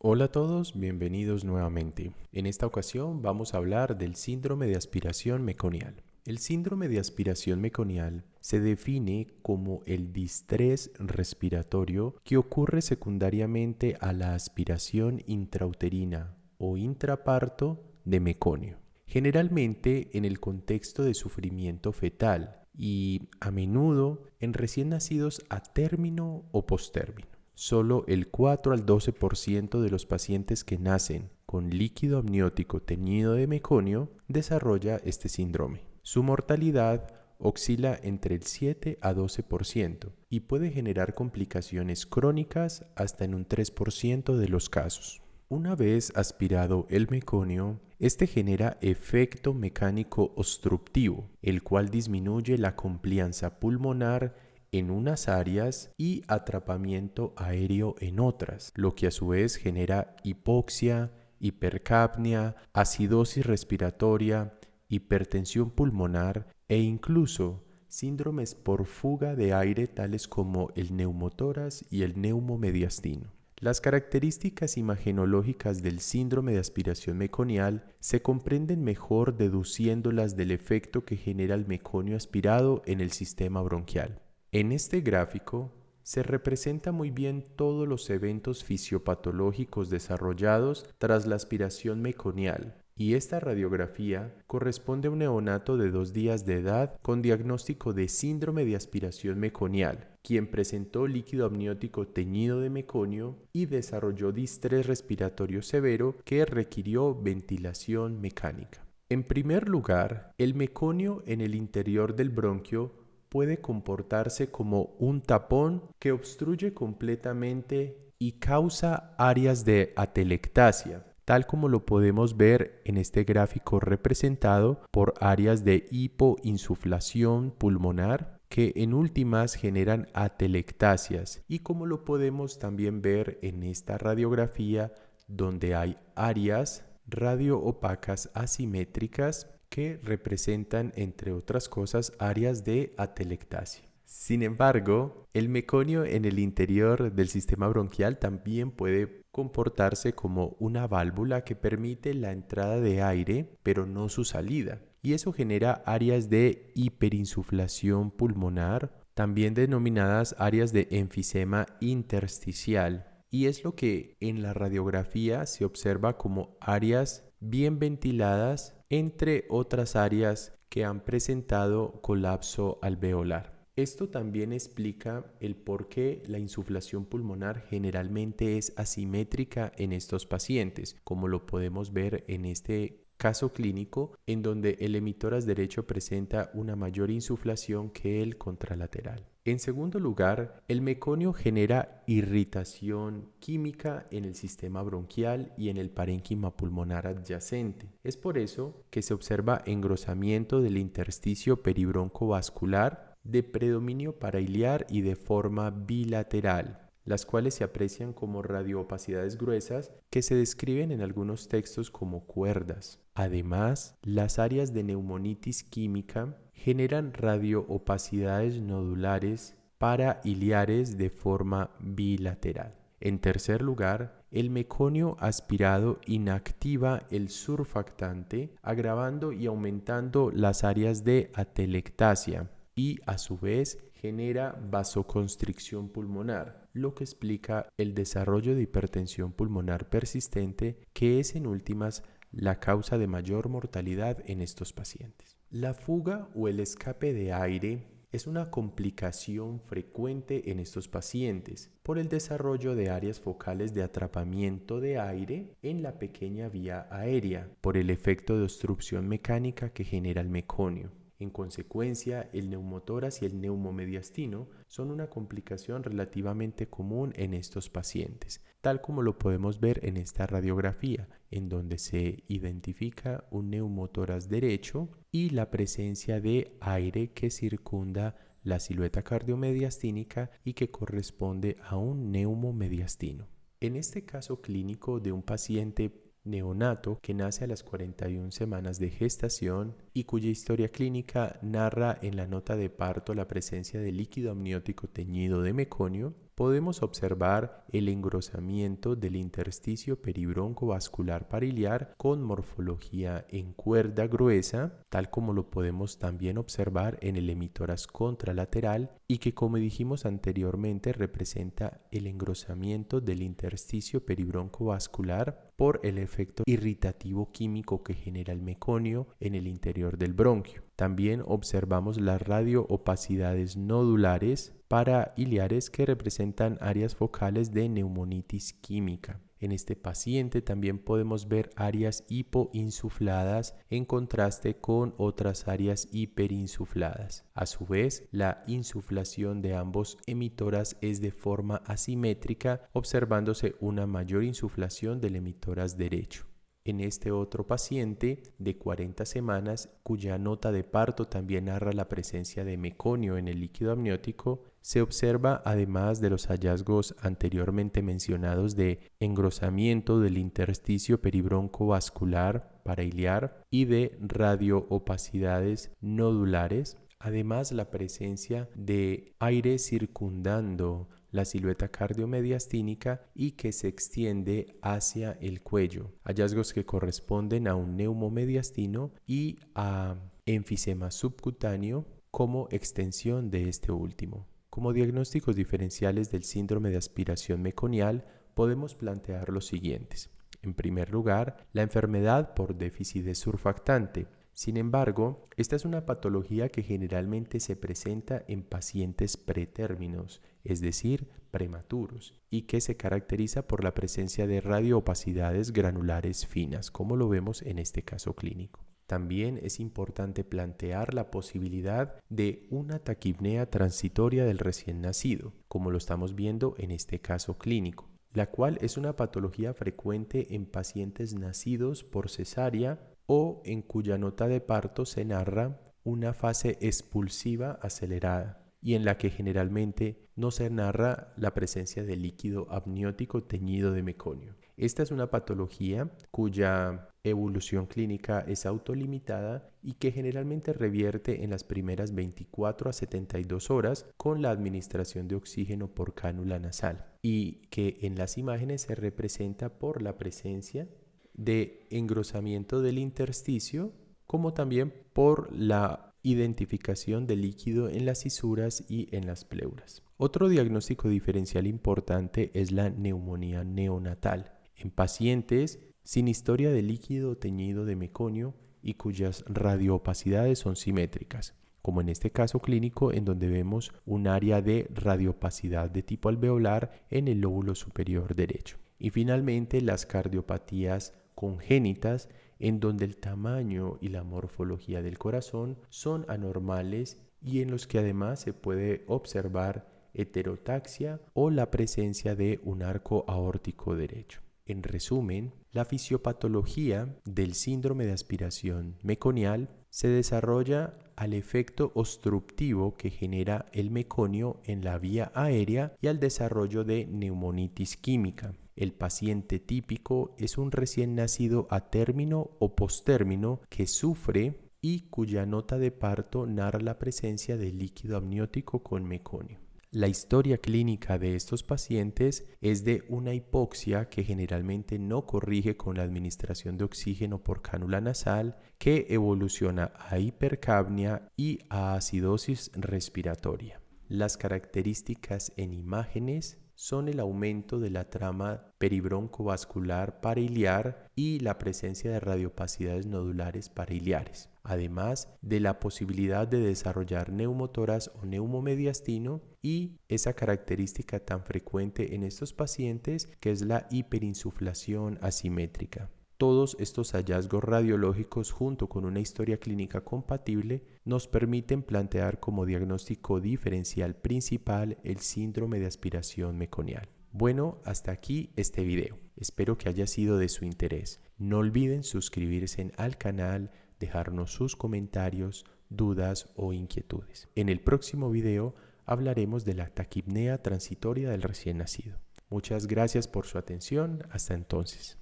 Hola a todos, bienvenidos nuevamente. En esta ocasión vamos a hablar del síndrome de aspiración meconial. El síndrome de aspiración meconial se define como el distrés respiratorio que ocurre secundariamente a la aspiración intrauterina o intraparto de meconio, generalmente en el contexto de sufrimiento fetal y a menudo en recién nacidos a término o postérmino. Solo el 4 al 12% de los pacientes que nacen con líquido amniótico teñido de meconio desarrolla este síndrome. Su mortalidad oscila entre el 7 a 12% y puede generar complicaciones crónicas hasta en un 3% de los casos. Una vez aspirado el meconio, este genera efecto mecánico obstructivo, el cual disminuye la complianza pulmonar en unas áreas y atrapamiento aéreo en otras, lo que a su vez genera hipoxia, hipercapnia, acidosis respiratoria, hipertensión pulmonar e incluso síndromes por fuga de aire tales como el neumotórax y el neumomediastino. Las características imagenológicas del síndrome de aspiración meconial se comprenden mejor deduciéndolas del efecto que genera el meconio aspirado en el sistema bronquial. En este gráfico se representa muy bien todos los eventos fisiopatológicos desarrollados tras la aspiración meconial, y esta radiografía corresponde a un neonato de 2 días de edad con diagnóstico de síndrome de aspiración meconial, quien presentó líquido amniótico teñido de meconio y desarrolló distrés respiratorio severo que requirió ventilación mecánica. En primer lugar, el meconio en el interior del bronquio puede comportarse como un tapón que obstruye completamente y causa áreas de atelectasia, tal como lo podemos ver en este gráfico representado por áreas de hipoinsuflación pulmonar que en últimas generan atelectasias, y como lo podemos también ver en esta radiografía donde hay áreas radioopacas asimétricas que representan, entre otras cosas, áreas de atelectasia. Sin embargo, el meconio en el interior del sistema bronquial también puede comportarse como una válvula que permite la entrada de aire, pero no su salida. Y eso genera áreas de hiperinsuflación pulmonar, también denominadas áreas de enfisema intersticial. Y es lo que en la radiografía se observa como áreas bien ventiladas, entre otras áreas que han presentado colapso alveolar. Esto también explica el por qué la insuflación pulmonar generalmente es asimétrica en estos pacientes, como lo podemos ver en este caso clínico, en donde el emitoras derecho presenta una mayor insuflación que el contralateral. En segundo lugar, el meconio genera irritación química en el sistema bronquial y en el parénquima pulmonar adyacente. Es por eso que se observa engrosamiento del intersticio peribroncovascular de predominio parailiar y de forma bilateral, las cuales se aprecian como radioopacidades gruesas que se describen en algunos textos como cuerdas. Además, las áreas de neumonitis química generan radioopacidades nodulares parailiares de forma bilateral. En tercer lugar, el meconio aspirado inactiva el surfactante, agravando y aumentando las áreas de atelectasia y a su vez genera vasoconstricción pulmonar, lo que explica el desarrollo de hipertensión pulmonar persistente, que es en últimas la causa de mayor mortalidad en estos pacientes. La fuga o el escape de aire es una complicación frecuente en estos pacientes por el desarrollo de áreas focales de atrapamiento de aire en la pequeña vía aérea, por el efecto de obstrucción mecánica que genera el meconio. En consecuencia, el neumotórax y el neumomediastino son una complicación relativamente común en estos pacientes, tal como lo podemos ver en esta radiografía, en donde se identifica un neumotórax derecho y la presencia de aire que circunda la silueta cardiomediastínica y que corresponde a un neumomediastino. En este caso clínico de un paciente neonato que nace a las 41 semanas de gestación y cuya historia clínica narra en la nota de parto la presencia de líquido amniótico teñido de meconio, podemos observar el engrosamiento del intersticio peribroncovascular pariliar con morfología en cuerda gruesa, tal como lo podemos también observar en el hemitórax contralateral y que, como dijimos anteriormente, representa el engrosamiento del intersticio peribroncovascular por el efecto irritativo químico que genera el meconio en el interior del bronquio. También observamos las radioopacidades nodulares parailiares que representan áreas focales de neumonitis química. En este paciente también podemos ver áreas hipoinsufladas en contraste con otras áreas hiperinsufladas. A su vez, la insuflación de ambos emitórax es de forma asimétrica, observándose una mayor insuflación del emitórax derecho. En este otro paciente de 40 semanas, cuya nota de parto también narra la presencia de meconio en el líquido amniótico, se observa, además de los hallazgos anteriormente mencionados de engrosamiento del intersticio peribroncovascular parailiar y de radioopacidades nodulares, además la presencia de aire circundando la silueta cardiomediastínica y que se extiende hacia el cuello, hallazgos que corresponden a un neumomediastino y a enfisema subcutáneo como extensión de este último. Como diagnósticos diferenciales del síndrome de aspiración meconial podemos plantear los siguientes. En primer lugar, la enfermedad por déficit de surfactante. Sin embargo, esta es una patología que generalmente se presenta en pacientes pretérminos, es decir, prematuros, y que se caracteriza por la presencia de radioopacidades granulares finas, como lo vemos en este caso clínico. También es importante plantear la posibilidad de una taquipnea transitoria del recién nacido, como lo estamos viendo en este caso clínico, la cual es una patología frecuente en pacientes nacidos por cesárea o en cuya nota de parto se narra una fase expulsiva acelerada y en la que generalmente no se narra la presencia de líquido amniótico teñido de meconio. Esta es una patología cuya evolución clínica es autolimitada y que generalmente revierte en las primeras 24 a 72 horas con la administración de oxígeno por cánula nasal y que en las imágenes se representa por la presencia de engrosamiento del intersticio, como también por la identificación de líquido en las cisuras y en las pleuras. Otro diagnóstico diferencial importante es la neumonía neonatal en pacientes sin historia de líquido teñido de meconio y cuyas radioopacidades son simétricas, como en este caso clínico en donde vemos un área de radioopacidad de tipo alveolar en el lóbulo superior derecho. Y finalmente las cardiopatías congénitas en donde el tamaño y la morfología del corazón son anormales y en los que además se puede observar heterotaxia o la presencia de un arco aórtico derecho. En resumen, la fisiopatología del síndrome de aspiración meconial se desarrolla al efecto obstructivo que genera el meconio en la vía aérea y al desarrollo de neumonitis química. El paciente típico es un recién nacido a término o postérmino que sufre y cuya nota de parto narra la presencia de líquido amniótico con meconio. La historia clínica de estos pacientes es de una hipoxia que generalmente no corrige con la administración de oxígeno por cánula nasal, que evoluciona a hipercapnia y a acidosis respiratoria. Las características en imágenes son el aumento de la trama peribroncovascular parailiar y la presencia de radioopacidades nodulares parailiares, además de la posibilidad de desarrollar neumotórax o neumomediastino y esa característica tan frecuente en estos pacientes que es la hiperinsuflación asimétrica. Todos estos hallazgos radiológicos junto con una historia clínica compatible nos permiten plantear como diagnóstico diferencial principal el síndrome de aspiración meconial. Bueno, hasta aquí este video. Espero que haya sido de su interés. No olviden suscribirse al canal, dejarnos sus comentarios, dudas o inquietudes. En el próximo video hablaremos de la taquipnea transitoria del recién nacido. Muchas gracias por su atención. Hasta entonces.